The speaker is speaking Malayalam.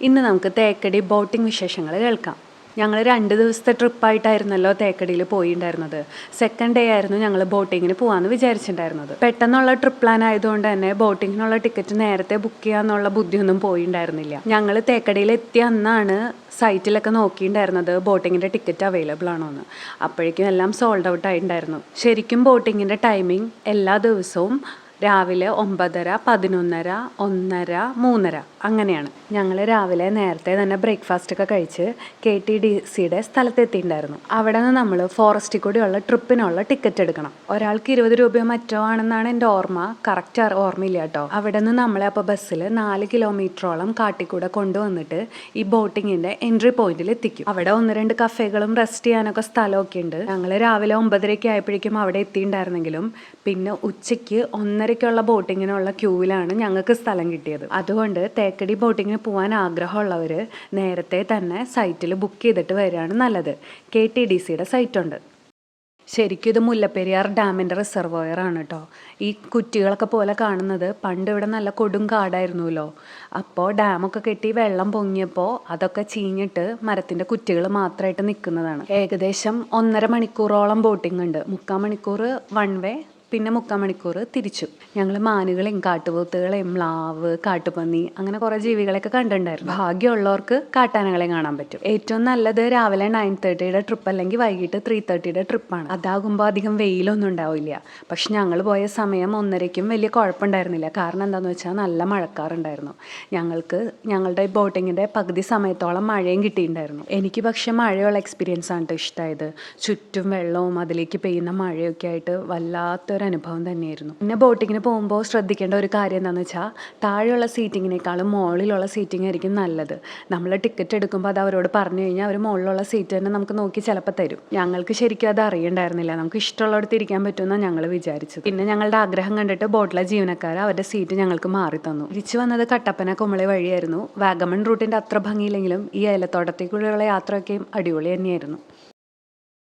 ഇന്ന് നമുക്ക് തേക്കടി ബോട്ടിംഗ് വിശേഷങ്ങൾ കേൾക്കാം. ഞങ്ങൾ 2 ദിവസത്തെ ട്രിപ്പായിട്ടായിരുന്നല്ലോ തേക്കടിയിൽ പോയിട്ടുണ്ടായിരുന്നത്. സെക്കൻഡ് ഡേ ആയിരുന്നു ഞങ്ങൾ ബോട്ടിങ്ങിന് പോകാമെന്ന് വിചാരിച്ചിട്ടുണ്ടായിരുന്നത്. പെട്ടെന്നുള്ള ട്രിപ്പ് പ്ലാൻ ആയതുകൊണ്ട് തന്നെ ബോട്ടിങ്ങിനുള്ള ടിക്കറ്റ് നേരത്തെ ബുക്ക് ചെയ്യാന്നുള്ള ബുദ്ധിയൊന്നും പോയിട്ടുണ്ടായിരുന്നില്ല. ഞങ്ങൾ തേക്കടിയിൽ എത്തിയ അന്നാണ് സൈറ്റിലൊക്കെ നോക്കിയിട്ടുണ്ടായിരുന്നത് ബോട്ടിങ്ങിൻ്റെ ടിക്കറ്റ് അവൈലബിൾ ആണോ എന്ന്. അപ്പോഴേക്കും എല്ലാം സോൾഡ് ഔട്ട് ആയിട്ടുണ്ടായിരുന്നു. ശരിക്കും ബോട്ടിങ്ങിൻ്റെ ടൈമിംഗ് എല്ലാ ദിവസവും രാവിലെ 9:30, 11:30, 1:30, 3:30 അങ്ങനെയാണ്. ഞങ്ങൾ രാവിലെ നേരത്തെ തന്നെ ബ്രേക്ക്ഫാസ്റ്റൊക്കെ കഴിച്ച് KTDCയുടെ സ്ഥലത്തെത്തിയിട്ടുണ്ടായിരുന്നു. അവിടെ നിന്ന് നമ്മൾ ഫോറസ്റ്റിൽ കൂടിയുള്ള ട്രിപ്പിനുള്ള ടിക്കറ്റ് എടുക്കണം. ഒരാൾക്ക് 20 രൂപയോ മറ്റോ ആണെന്നാണ് എൻ്റെ ഓർമ്മ. കറക്റ്റ് ഓർമ്മയില്ല കേട്ടോ. അവിടെ നിന്ന് നമ്മളെ അപ്പോൾ ബസ്സിൽ 4 കിലോമീറ്ററോളം കാട്ടിക്കൂടെ കൊണ്ടുവന്നിട്ട് ഈ ബോട്ടിങ്ങിൻ്റെ എൻട്രി പോയിന്റിൽ എത്തിക്കും. അവിടെ 1-2 കഫേകളും റെസ്റ്റ് ചെയ്യാനൊക്കെ സ്ഥലമൊക്കെ ഉണ്ട്. ഞങ്ങൾ രാവിലെ 9:30 ആയപ്പോഴേക്കും അവിടെ എത്തിയിട്ടുണ്ടായിരുന്നെങ്കിലും പിന്നെ ഉച്ചയ്ക്ക് 1:30ക്കുള്ള ബോട്ടിങ്ങിനുള്ള ക്യൂവിലാണ് ഞങ്ങൾക്ക് സ്ഥലം കിട്ടിയത്. അതുകൊണ്ട് തേക്കടി ബോട്ടിങ്ങിന് പോകാൻ ആഗ്രഹമുള്ളവർ നേരത്തെ തന്നെ സൈറ്റിൽ ബുക്ക് ചെയ്തിട്ട് വരികയാണ് നല്ലത്. KTDCയുടെ സൈറ്റുണ്ട്. ശരിക്കും ഇത് മുല്ലപ്പെരിയാർ ഡാമിൻ്റെ റിസർവോയർ ആണ് കേട്ടോ. ഈ കുറ്റികളൊക്കെ പോലെ കാണുന്നത് പണ്ട് ഇവിടെ നല്ല കൊടും കാടായിരുന്നല്ലോ. അപ്പോൾ ഡാമൊക്കെ കെട്ടി വെള്ളം പൊങ്ങിയപ്പോൾ അതൊക്കെ ചീഞ്ഞിട്ട് മരത്തിൻ്റെ കുറ്റികൾ മാത്രമായിട്ട് നിൽക്കുന്നതാണ്. ഏകദേശം 1.5 മണിക്കൂറോളം ബോട്ടിംഗ് ഉണ്ട്. 3/4 മണിക്കൂർ വൺ വേ, പിന്നെ 3/4 മണിക്കൂർ തിരിച്ചു. ഞങ്ങൾ മാനുകളെയും കാട്ടുപോത്തുകളെയും മ്ലാവ്, കാട്ടുപന്നി അങ്ങനെ കുറേ ജീവികളെയൊക്കെ കണ്ടിട്ടുണ്ടായിരുന്നു. ഭാഗ്യമുള്ളവർക്ക് കാട്ടാനകളെയും കാണാൻ പറ്റും. ഏറ്റവും നല്ലത് രാവിലെ 9:30യുടെ ട്രിപ്പ് അല്ലെങ്കിൽ വൈകിട്ട് 3:30യുടെ ട്രിപ്പാണ്. അതാകുമ്പോൾ അധികം വെയിലൊന്നും ഉണ്ടാവില്ല. പക്ഷെ ഞങ്ങൾ പോയ സമയം 1:30ക്കും വലിയ കുഴപ്പമുണ്ടായിരുന്നില്ല. കാരണം എന്താണെന്ന് വെച്ചാൽ നല്ല മഴക്കാറുണ്ടായിരുന്നു. ഞങ്ങളുടെ ബോട്ടിങ്ങിൻ്റെ പകുതി സമയത്തോളം മഴയും കിട്ടിയിട്ടുണ്ടായിരുന്നു. എനിക്ക് പക്ഷെ മഴയുള്ള എക്സ്പീരിയൻസ് ആണ് ഇഷ്ടമായത്. ചുറ്റും വെള്ളവും അതിലേക്ക് പെയ്യുന്ന മഴയൊക്കെ ആയിട്ട് വല്ലാത്തൊരു അനുഭവം തന്നെയായിരുന്നു. പിന്നെ ബോട്ടിങ്ങിന് പോകുമ്പോൾ ശ്രദ്ധിക്കേണ്ട ഒരു കാര്യം എന്താണെന്ന് വെച്ചാൽ താഴെയുള്ള സീറ്റിങ്ങിനേക്കാളും മുകളിലുള്ള സീറ്റിംഗ് ആയിരിക്കും നല്ലത്. നമ്മൾ ടിക്കറ്റ് എടുക്കുമ്പോൾ അത് അവരോട് പറഞ്ഞു കഴിഞ്ഞാൽ അവർ മുകളിലുള്ള സീറ്റ് തന്നെ നമുക്ക് നോക്കി ചിലപ്പോൾ തരും. ഞങ്ങൾക്ക് ശരിക്കും അത് അറിയണ്ടായിരുന്നില്ല. നമുക്ക് ഇഷ്ടമുള്ളിടത്ത് ഇരിക്കാൻ പറ്റുമെന്നാണ് ഞങ്ങൾ വിചാരിച്ചത്. പിന്നെ ഞങ്ങളുടെ ആഗ്രഹം കണ്ടിട്ട് ബോട്ടിലെ ജീവനക്കാർ അവരുടെ സീറ്റ് ഞങ്ങൾക്ക് മാറി തന്നു. തിരിച്ചു വന്നത് കട്ടപ്പന കുമളി വഴിയായിരുന്നു. വാഗമൺ റൂട്ടിൻ്റെ അത്ര ഭംഗിയില്ലെങ്കിലും ഈ ഏലത്തോട്ടത്തിൽ കൂടെയുള്ള യാത്രയൊക്കെയും അടിപൊളി തന്നെയായിരുന്നു.